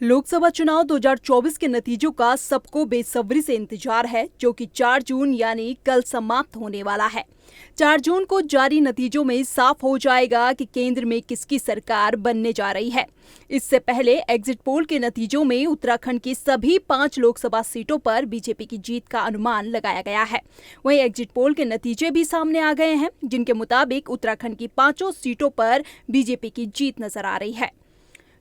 लोकसभा चुनाव 2024 के नतीजों का सबको बेसब्री से इंतजार है, जो कि 4 जून यानी कल समाप्त होने वाला है। 4 जून को जारी नतीजों में साफ हो जाएगा कि केंद्र में किसकी सरकार बनने जा रही है। इससे पहले एग्जिट पोल के नतीजों में उत्तराखंड की सभी 5 लोकसभा सीटों पर बीजेपी की जीत का अनुमान लगाया गया है। वहीं एग्जिट पोल के नतीजे भी सामने आ गए हैं, जिनके मुताबिक उत्तराखंड की 5 सीटों पर बीजेपी की जीत नजर आ रही है।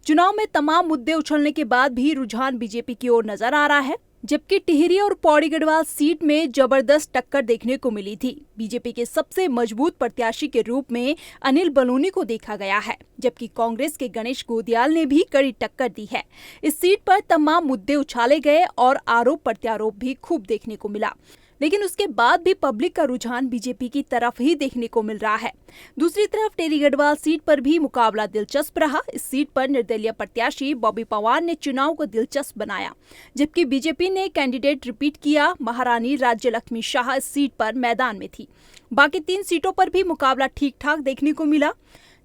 चुनाव में तमाम मुद्दे उछलने के बाद भी रुझान बीजेपी की ओर नजर आ रहा है, जबकि टिहरी और पौड़ी गढ़वाल सीट में जबरदस्त टक्कर देखने को मिली थी। बीजेपी के सबसे मजबूत प्रत्याशी के रूप में अनिल बलूनी को देखा गया है, जबकि कांग्रेस के गणेश गोदियाल ने भी कड़ी टक्कर दी है। इस सीट पर तमाम मुद्दे उछाले गए और आरोप प्रत्यारोप भी खूब देखने को मिला, लेकिन उसके बाद भी पब्लिक का रुझान बीजेपी की तरफ ही देखने को मिल रहा है। दूसरी तरफ टिहरी गढ़वाल सीट पर भी मुकाबला दिलचस्प रहा। इस सीट पर निर्दलीय प्रत्याशी बॉबी पवार ने चुनाव को दिलचस्प बनाया, जबकि बीजेपी ने कैंडिडेट रिपीट किया। महारानी राज्यलक्ष्मी शाह इस सीट पर मैदान में थी। बाकी 3 सीटों पर भी मुकाबला ठीक ठाक देखने को मिला,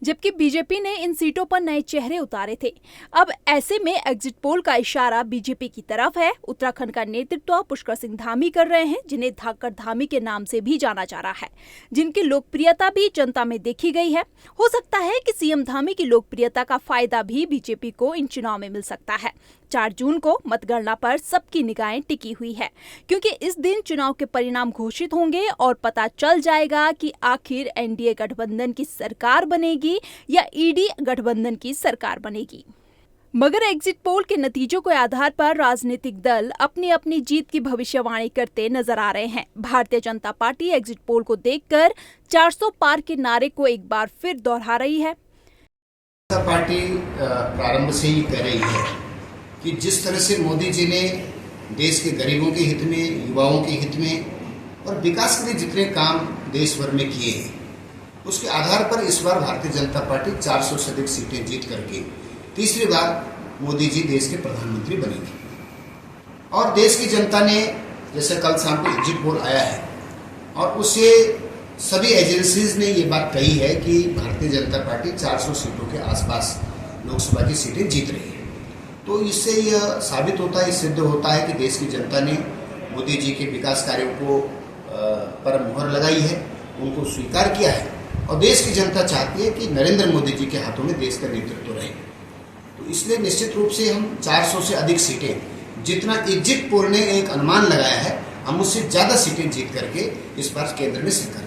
जबकि बीजेपी ने इन सीटों पर नए चेहरे उतारे थे। अब ऐसे में एग्जिट पोल का इशारा बीजेपी की तरफ है। उत्तराखंड का नेतृत्व पुष्कर सिंह धामी कर रहे हैं, जिन्हें धाकड़ धामी के नाम से भी जाना जा रहा है, जिनकी लोकप्रियता भी जनता में देखी गई है। हो सकता है कि सीएम धामी की लोकप्रियता का फायदा भी बीजेपी को इन चुनाव में मिल सकता है। 4 जून को मतगणना पर सबकी निगाहें टिकी हुई है, क्योंकि इस दिन चुनाव के परिणाम घोषित होंगे और पता चल जाएगा कि आखिर एनडीए गठबंधन की सरकार बनेगी या ईडी गठबंधन की सरकार बनेगी। मगर एग्जिट पोल के नतीजों के आधार पर राजनीतिक दल अपनी अपनी जीत की भविष्यवाणी करते नजर आ रहे हैं। Bharatiya Janata party exit poll को देखकर 400 पार के नारे को एक बार फिर दोहरा रही है। पार्टी प्रारंभ से ही कह रही है कि जिस तरह से मोदी जी ने देश के गरीबों के हित में, युवाओं के हित में और विकास के लिए जितने काम देश भर में किए हैं, उसके आधार पर इस बार भारतीय जनता पार्टी 400 से अधिक सीटें जीत करके तीसरी बार मोदी जी देश के प्रधानमंत्री बनेंगे। और देश की जनता ने, जैसे कल शाम को एग्जिट पोल आया है और उससे सभी एजेंसीज ने ये बात कही है कि भारतीय जनता पार्टी 400 सीटों के आसपास लोकसभा की सीटें जीत रही है। तो इससे यह साबित होता है, सिद्ध होता है कि देश की जनता ने मोदी जी के विकास कार्यों को पर मुहर लगाई है, उनको स्वीकार किया है और देश की जनता चाहती है कि नरेंद्र मोदी जी के हाथों में देश का नेतृत्व रहे। तो इसलिए निश्चित रूप से हम 400 से अधिक सीटें, जितना एग्जिट पोल ने एक अनुमान लगाया है, हम उससे ज्यादा सीटें जीत करके इस बार केंद्र में सरकार।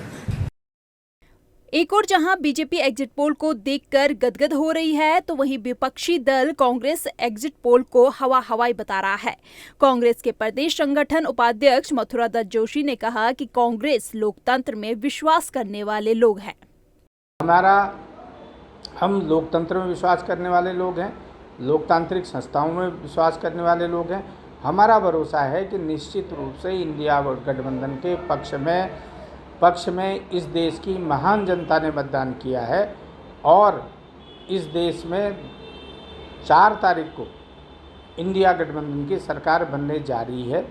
एक और जहां बीजेपी एग्जिट पोल को देखकर गदगद हो रही है, तो वहीं विपक्षी दल कांग्रेस एग्जिट पोल को हवाई बता रहा है। कांग्रेस के प्रदेश संगठन उपाध्यक्ष मथुरा दत्त जोशी ने कहा कि कांग्रेस लोकतंत्र में विश्वास करने वाले लोग हैं। हम लोकतंत्र में विश्वास करने वाले लोग हैं, लोकतांत्रिक संस्थाओं में विश्वास करने वाले लोग हैं। हमारा भरोसा है कि निश्चित रूप से इंडिया गठबंधन के पक्ष में इस देश की महान जनता ने मतदान किया है और इस देश में 4 तारीख को इंडिया गठबंधन की सरकार बनने जा रही है।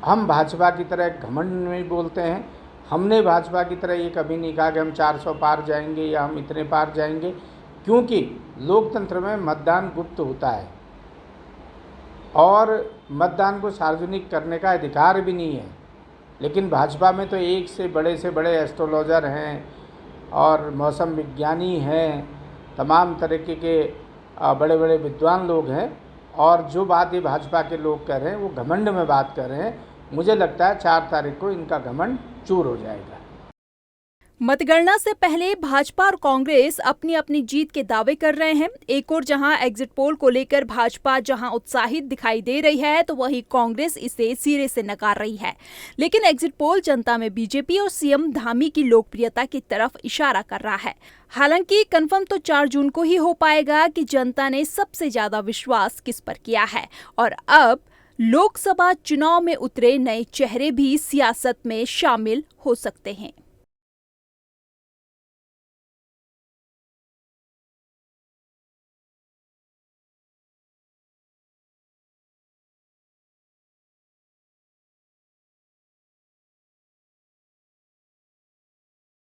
हम भाजपा की तरह घमंड नहीं बोलते हैं। हमने भाजपा की तरह ये कभी नहीं कहा कि हम 400 पार जाएंगे या हम इतने पार जाएंगे, क्योंकि लोकतंत्र में मतदान गुप्त होता है और मतदान को सार्वजनिक करने का अधिकार भी नहीं है। लेकिन भाजपा में तो एक से बड़े एस्ट्रोलॉजर हैं और मौसम विज्ञानी हैं, तमाम तरीके के बड़े बड़े विद्वान लोग हैं और जो बात ये भाजपा के लोग कर रहे हैं वो घमंड में बात कर रहे हैं। मुझे लगता है 4 तारीख को इनका घमंड चूर हो जाएगा। मतगणना से पहले भाजपा और कांग्रेस अपनी अपनी जीत के दावे कर रहे हैं। एक और जहां एग्जिट पोल को लेकर भाजपा जहां उत्साहित दिखाई दे रही है, तो वहीं कांग्रेस इसे सिरे से नकार रही है। लेकिन एग्जिट पोल जनता में बीजेपी और सीएम धामी की लोकप्रियता की तरफ इशारा कर रहा है। हालांकि कंफर्म तो 4 जून को ही हो पाएगा कि जनता ने सबसे ज्यादा विश्वास किस पर किया है। और अब लोकसभा चुनाव में उतरे नए चेहरे भी सियासत में शामिल हो सकते हैं।